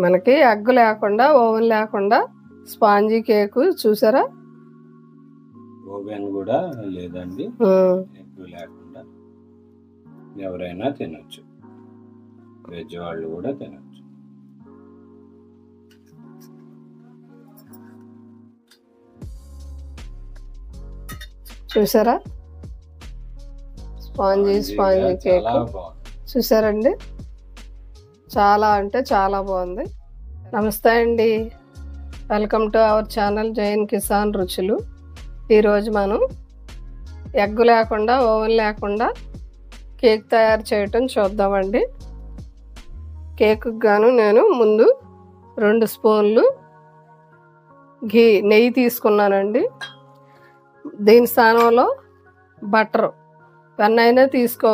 మనకి ఎగ్ లేకుండా, ఓవెన్ లేకుండా స్పాంజీ కేకు చూసారా? ఓవెన్ కూడా లేదండి, ఎగ్ లేకుండా ఎవరైనా తినొచ్చు, వెజ్ వాళ్ళు కూడా తినొచ్చు. చూసారా? స్పాంజీ కేక్ చూసారండి, చాలా అంటే చాలా బాగుంది. నమస్తే అండి, welcome to our channel Jain Kisan రుచులు. ఈరోజు మనం ఎగ్ లేకుండా, ఓవెన్ లేకుండా కేక్ తయారు చేయటం చూద్దామండి. కేకు గాను నేను ముందు 2 స్పూన్లు నెయ్యి తీసుకున్నానండి. దీని స్థానంలో బటర్ వెన్న అయినా తీసుకోవచ్చు.